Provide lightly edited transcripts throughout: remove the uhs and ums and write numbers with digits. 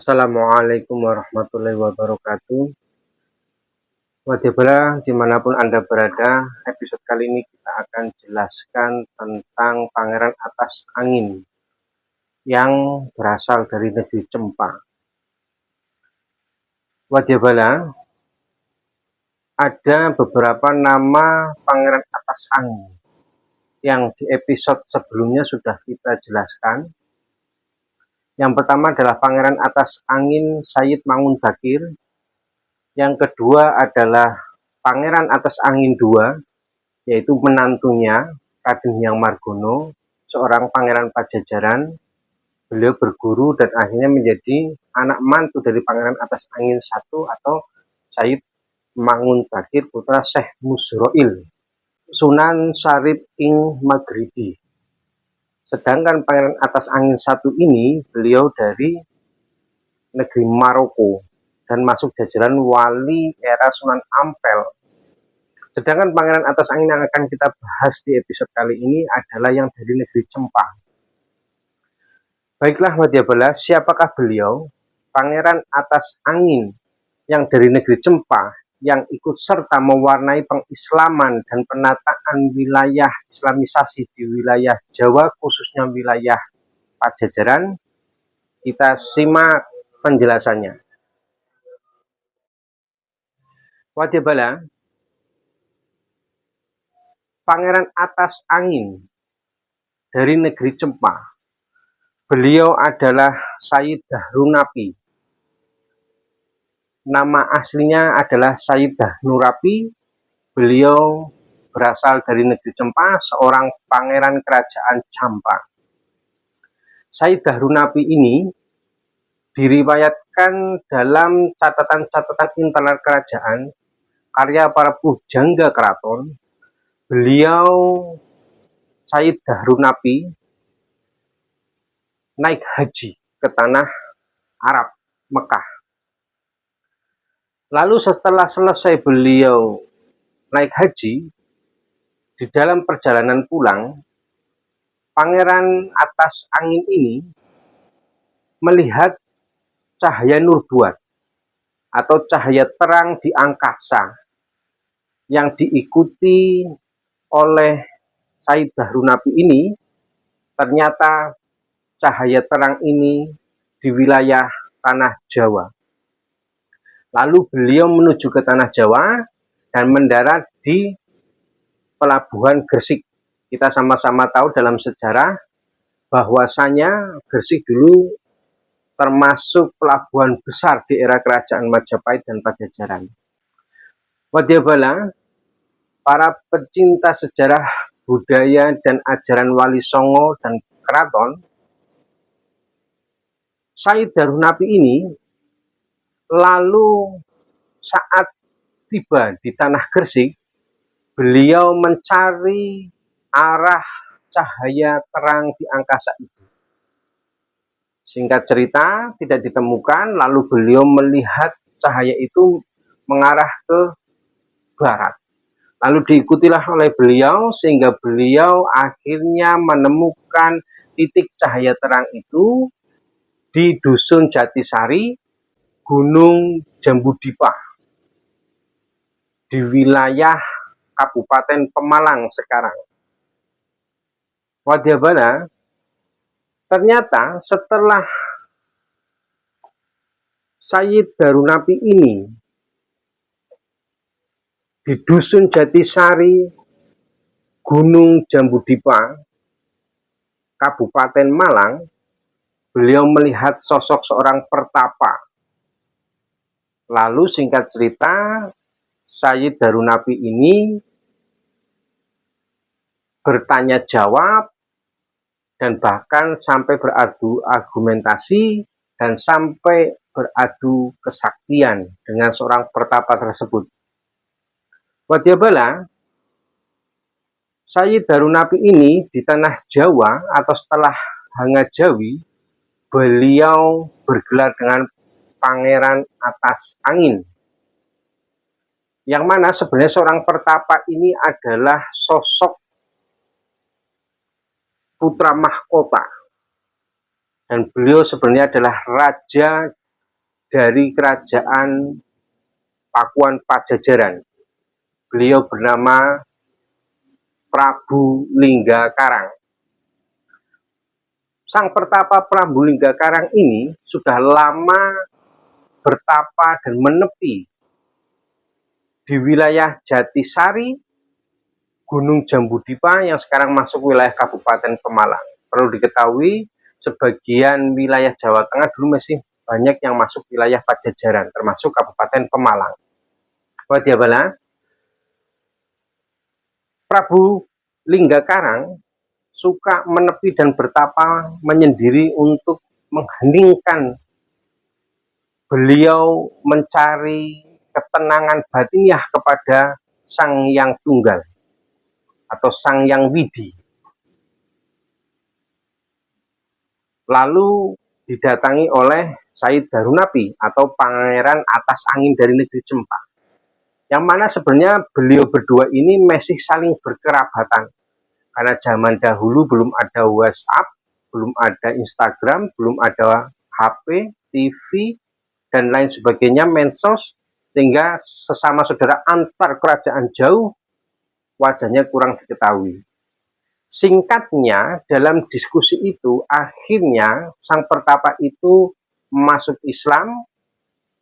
Assalamualaikum warahmatullahi wabarakatuh. Wadyabala dimanapun Anda berada, episode kali ini kita akan jelaskan tentang Pangeran Atas Angin yang berasal dari negeri Cempa. Wadyabala, ada beberapa nama Pangeran Atas Angin yang di episode sebelumnya sudah kita jelaskan. Yang pertama adalah Pangeran Atas Angin Sayyid Mangun Bakir. Yang kedua adalah Pangeran Atas Angin II, yaitu menantunya Raden Hyang Margono, seorang pangeran Pajajaran. Beliau berguru dan akhirnya menjadi anak mantu dari Pangeran Atas Angin I atau Sayyid Mangun Bakir putra Syekh Musroil Sunan Syarif ing Maghribi. Sedangkan Pangeran Atas Angin I ini beliau dari negeri Maroko dan masuk jajaran wali era Sunan Ampel. Sedangkan Pangeran Atas Angin yang akan kita bahas di episode kali ini adalah yang dari negeri Cempa. Baiklah Wadyabala, siapakah beliau? Pangeran Atas Angin yang dari negeri Cempa yang ikut serta mewarnai pengislaman dan penataan wilayah islamisasi di wilayah Jawa, khususnya wilayah Pajajaran. Kita simak penjelasannya. Wadyabala, Pangeran Atas Angin dari negeri Cempa, beliau adalah Sayyid Dahrunnapi. Nama aslinya adalah Sayyid Dahnurapi. Beliau berasal dari negeri Cempa, seorang pangeran kerajaan Campa. Sayyid Dahrunnapi ini diriwayatkan dalam catatan-catatan internal kerajaan, karya para pujangga keraton. Beliau, Sayyid Dahrunnapi, naik haji ke tanah Arab, Mekah. Lalu setelah selesai beliau naik haji, di dalam perjalanan pulang, Pangeran Atas Angin ini melihat cahaya nubuat atau cahaya terang di angkasa yang diikuti oleh Sayyid Dahrunnapi ini. Ternyata cahaya terang ini di wilayah tanah Jawa. Lalu beliau menuju ke tanah Jawa dan mendarat di pelabuhan Gresik. Kita sama-sama tahu dalam sejarah bahwasanya Gresik dulu termasuk pelabuhan besar di era kerajaan Majapahit dan Pajajaran. Wadyabala, para pecinta sejarah, budaya, dan ajaran Wali Songo dan keraton, Sayyid Dahrunnapi ini lalu saat tiba di tanah Gresik, beliau mencari arah cahaya terang di angkasa itu. Singkat cerita, tidak ditemukan, lalu beliau melihat cahaya itu mengarah ke barat. Lalu diikutilah oleh beliau, sehingga beliau akhirnya menemukan titik cahaya terang itu di Dusun Jatisari, Gunung Jambudipa, di wilayah Kabupaten Pemalang sekarang. Wadyabala, ternyata setelah Sayyid Dahrunnapi ini di Dusun Jatisari, Gunung Jambudipa, Kabupaten Malang, beliau melihat sosok seorang pertapa. Lalu singkat cerita, Sayyid Dahrunnapi ini bertanya jawab dan bahkan sampai beradu argumentasi dan sampai beradu kesaktian dengan seorang pertapa tersebut. Wadyabala, Sayyid Dahrunnapi ini di tanah Jawa atau setelah Hangajawi, beliau bergelar dengan Pangeran Atas Angin. Yang mana sebenarnya seorang pertapa ini adalah sosok putra mahkota. Dan beliau sebenarnya adalah raja dari kerajaan Pakuan Pajajaran. Beliau bernama Prabu Linggakarang. Sang pertapa Prabu Linggakarang ini sudah lama bertapa dan menepi di wilayah Jatisari, Gunung Jambudipa yang sekarang masuk wilayah Kabupaten Pemalang. Perlu diketahui, sebagian wilayah Jawa Tengah dulu masih banyak yang masuk wilayah Pajajaran, termasuk Kabupaten Pemalang. Wadyabala, Prabu Linggakarang suka menepi dan bertapa menyendiri untuk mengheningkan beliau mencari ketenangan batiniah kepada Sang Yang Tunggal atau Sang Yang Widi. Lalu didatangi oleh Said Darunapi atau pangeran atas angin dari negeri Cempa. Yang mana sebenarnya beliau berdua ini masih saling berkerabatan. Karena zaman dahulu belum ada WhatsApp, belum ada Instagram, belum ada HP, TV, dan lain sebagainya, medsos, sehingga sesama saudara antar kerajaan jauh wajahnya kurang diketahui. Singkatnya, dalam diskusi itu akhirnya sang pertapa itu masuk Islam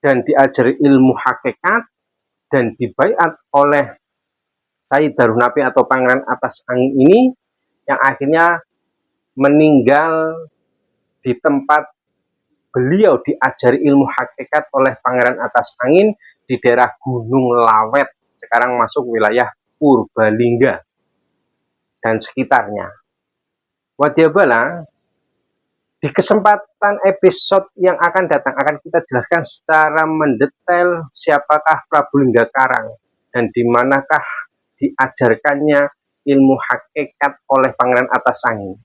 dan diajari ilmu hakikat dan dibaiat oleh Said Darunapi atau pangeran atas angin ini, yang akhirnya meninggal di tempat beliau diajari ilmu hakikat oleh pangeran atas angin di daerah Gunung Lawet, sekarang masuk wilayah Purbalingga dan sekitarnya. Wadyabala, di kesempatan episode yang akan datang akan kita jelaskan secara mendetail siapakah Prabu Linggakarang dan di manakah diajarkannya ilmu hakikat oleh pangeran atas angin.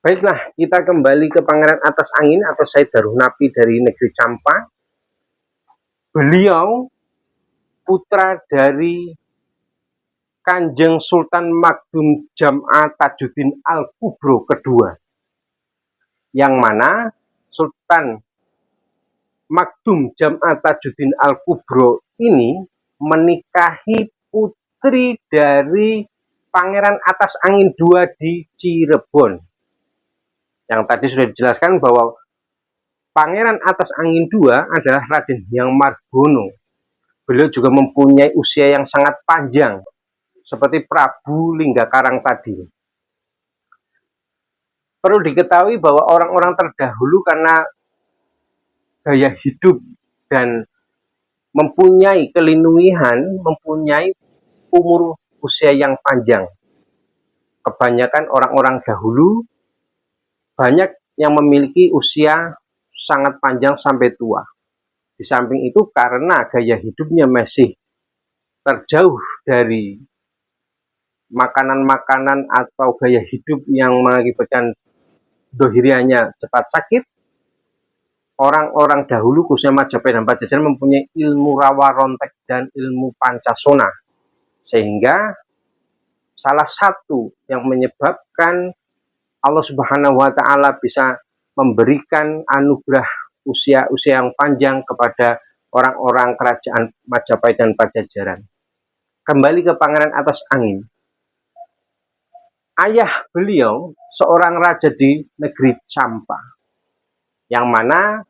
Baiklah, kita kembali ke pangeran atas angin atau Said Darunapi dari negeri Campa. Beliau putra dari Kanjeng Sultan Magdum Jam'a Tajuddin Al-Kubro kedua, yang mana Sultan Magdum Jam'a Tajuddin Al-Kubro ini menikahi putri dari Pangeran Atas Angin II di Cirebon. Yang tadi sudah dijelaskan bahwa Pangeran Atas Angin II adalah Raden Hyang Margono. Beliau juga mempunyai usia yang sangat panjang, seperti Prabu Linggakarang tadi. Perlu diketahui bahwa orang-orang terdahulu karena gaya hidup dan mempunyai kelinuihan, mempunyai umur usia yang panjang. Kebanyakan orang-orang dahulu banyak yang memiliki usia sangat panjang sampai tua. Di samping itu karena gaya hidupnya masih terjauh dari makanan-makanan atau gaya hidup yang mengakibatkan dohirianya cepat sakit, orang-orang dahulu khususnya Majapahit dan Pajajaran mempunyai ilmu rawa rontek dan ilmu pancasona, sehingga salah satu yang menyebabkan Allah Subhanahu wa Ta'ala bisa memberikan anugerah usia-usia yang panjang kepada orang-orang kerajaan Majapahit dan Pajajaran. Kembali ke Pangeran Atas Angin. Ayah beliau seorang raja di negeri Campa, yang mana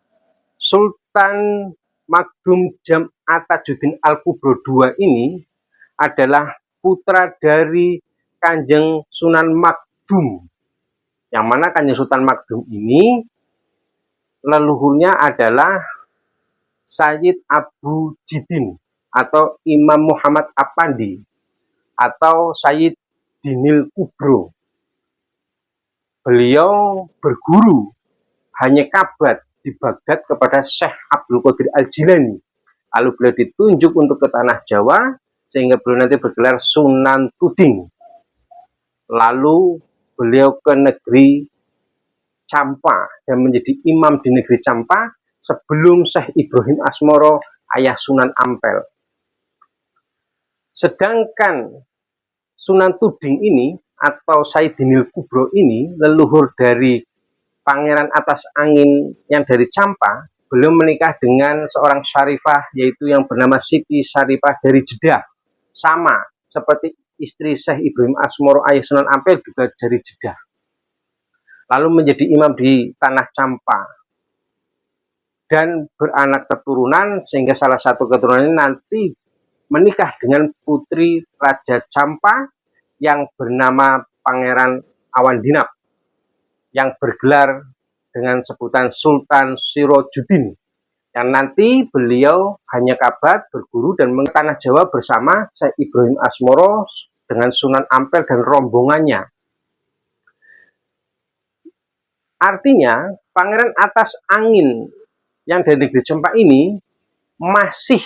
Sultan Magdum Jam'a Tajuddin Al-Kubro II ini adalah putra dari Kanjeng Sunan Magdum, yang mana Kanjeng Sultan Magdum ini leluhurnya adalah Sayyid Abu Jidin atau Imam Muhammad Apandi atau Sayyid Dinil Kubro. Beliau berguru hanya kabat di Baghdad kepada Syekh Abdul Qadir Al-Jilani. Lalu beliau ditunjuk untuk ke tanah Jawa sehingga beliau nanti bergelar Sunan Tuding. Lalu beliau ke negeri Campa dan menjadi imam di negeri Campa sebelum Syekh Ibrahim Asmoro, ayah Sunan Ampel. Sedangkan Sunan Tuding ini atau Sayyid Dinil Kubro ini leluhur dari Pangeran Atas Angin yang dari Campa, beliau menikah dengan seorang syarifah, yaitu yang bernama Siti Syarifah dari Jeddah. Sama seperti istri Syekh Ibrahim Asmoro Ayah Sunan Ampel juga dari Jeddah. Lalu menjadi imam di Tanah Campa dan beranak keturunan, sehingga salah satu keturunannya nanti menikah dengan putri Raja Campa yang bernama Pangeran Awandinap, yang bergelar dengan sebutan Sultan Sirojudin, yang nanti beliau hanya kabat berguru dan ke tanah Jawa bersama Syekh Ibrahim Asmoro dengan Sunan Ampel dan rombongannya. Artinya Pangeran Atas Angin yang dari negeri Cempa ini masih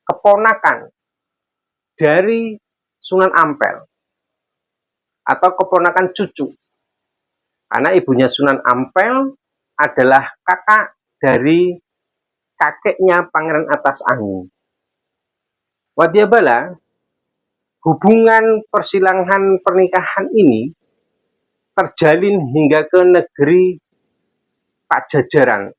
keponakan dari Sunan Ampel atau keponakan cucu, karena ibunya Sunan Ampel adalah kakak dari kakeknya Pangeran Atas Angin. Wadyabala, hubungan persilangan pernikahan ini terjalin hingga ke negeri Pajajaran.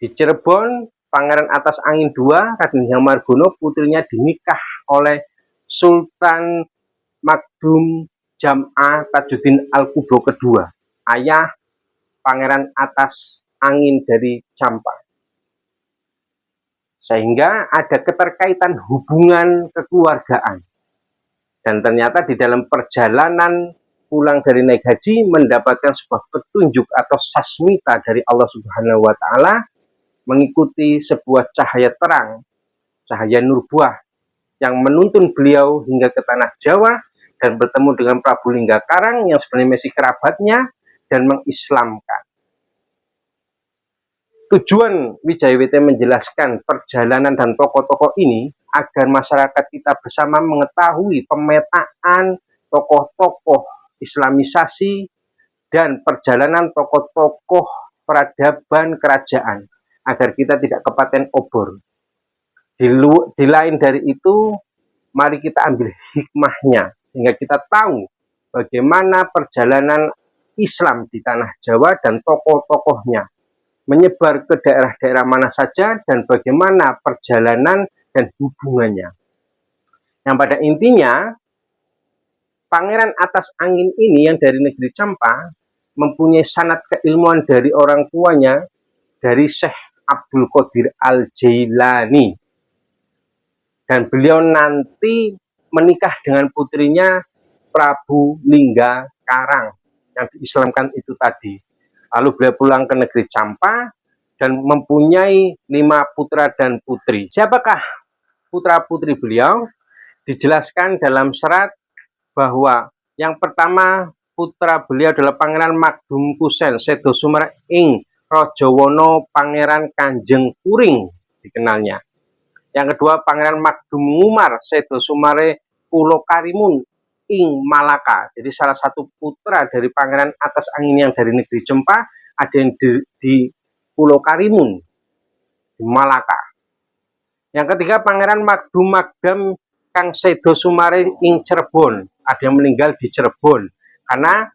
Di Cirebon, Pangeran Atas Angin II, Raden Hyang Margono, putrinya dinikah oleh Sultan Magdum Jam'a Tajuddin Al-Kubro II, ayah Pangeran Atas Angin dari Campa. Sehingga ada keterkaitan hubungan kekeluargaan. Dan ternyata di dalam perjalanan pulang dari naik haji mendapatkan sebuah petunjuk atau sasmita dari Allah Subhanahu wa Ta'ala, mengikuti sebuah cahaya terang, cahaya nubuah yang menuntun beliau hingga ke tanah Jawa dan bertemu dengan Prabu Linggakarang yang sebenarnya masih kerabatnya dan mengislamkan. Tujuan Wijayawati menjelaskan perjalanan dan tokoh-tokoh ini agar masyarakat kita bersama mengetahui pemetaan tokoh-tokoh Islamisasi dan perjalanan tokoh-tokoh peradaban kerajaan, agar kita tidak kepaten obor. Di lain dari itu, mari kita ambil hikmahnya, sehingga kita tahu bagaimana perjalanan Islam di tanah Jawa dan tokoh-tokohnya menyebar ke daerah-daerah mana saja dan bagaimana perjalanan dan hubungannya. Yang pada intinya, Pangeran Atas Angin ini yang dari negeri Campa mempunyai sanad keilmuan dari orang tuanya, dari Syekh Abdul Qadir Al-Jailani. Dan beliau nanti menikah dengan putrinya Prabu Linggakarang yang diislamkan itu tadi. Lalu beliau pulang ke negeri Campa dan mempunyai 5 putra dan putri. Siapakah putra-putri beliau? Dijelaskan dalam serat bahwa yang pertama putra beliau adalah Pangeran Magdum Kusen Sedo Sumare ing Rajawana Pangeran Kanjeng Kuring dikenalnya. Yang kedua Pangeran Magdum Ngumar Sedo Sumare Pulo Karimun ing Malaka. Jadi salah satu putra dari Pangeran Atas Angin yang dari negeri Cempa ada yang di Pulau Karimun di Malaka. Yang ketiga Pangeran Magdum Magdam Kang Sedo Sumare ing Cirebon, ada yang meninggal di Cirebon karena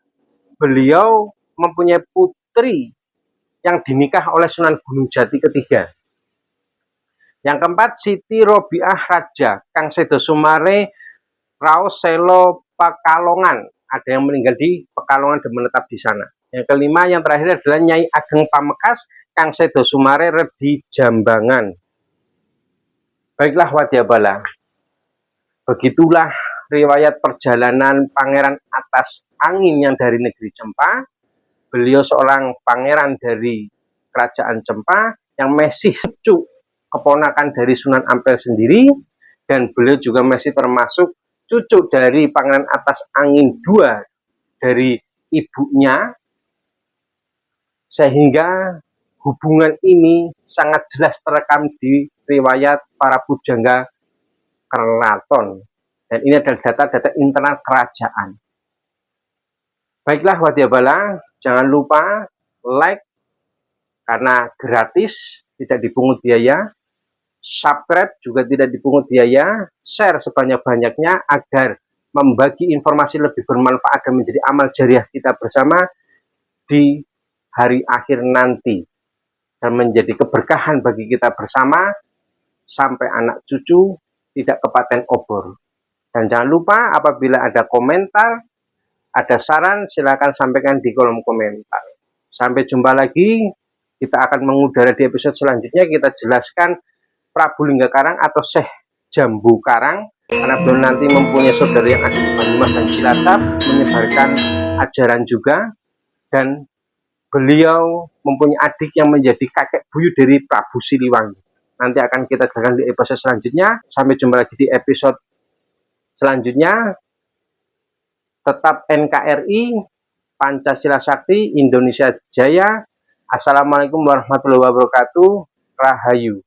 beliau mempunyai putri yang dinikah oleh Sunan Gunung Jati ketiga. Yang keempat Siti Robiah Raja Kang Sedo Sumare Raos Selo Pekalongan, ada yang meninggal di Pekalongan dan menetap di sana. Yang kelima yang terakhir adalah Nyai Ageng Pamekas Kang Sedo Sumare Redi Jambangan. Baiklah Wadyabala, begitulah riwayat perjalanan Pangeran Atas Angin yang dari negeri Cempa. Beliau seorang pangeran dari kerajaan Cempa yang masih cucu keponakan dari Sunan Ampel sendiri, dan beliau juga masih termasuk cucu dari Pangeran Atas Angin II dari ibunya, sehingga hubungan ini sangat jelas terekam di riwayat para pujangga keraton, dan ini adalah data-data internal kerajaan. Baiklah Wadyabala, jangan lupa like karena gratis, tidak dipungut biaya, subscribe juga tidak dipungut biaya, share sebanyak-banyaknya agar membagi informasi lebih bermanfaat dan menjadi amal jariah kita bersama di hari akhir nanti. dan menjadi keberkahan bagi kita bersama sampai anak cucu tidak kepaten obor. Dan jangan lupa apabila ada komentar, ada saran, silakan sampaikan di kolom komentar. Sampai jumpa lagi, kita akan mengudara di episode selanjutnya. Kita jelaskan Prabu Lingga Karang atau Syekh Jambu Karang, karena beliau nanti mempunyai saudara yang ada di Banyumas dan Cilacap, menyebarkan ajaran juga, dan beliau mempunyai adik yang menjadi kakek buyut dari Prabu Siliwangi. Nanti akan kita jelaskan di episode selanjutnya. Sampai jumpa lagi di episode selanjutnya. Tetap NKRI, Pancasila Sakti, Indonesia Jaya. Assalamualaikum warahmatullahi wabarakatuh. Rahayu.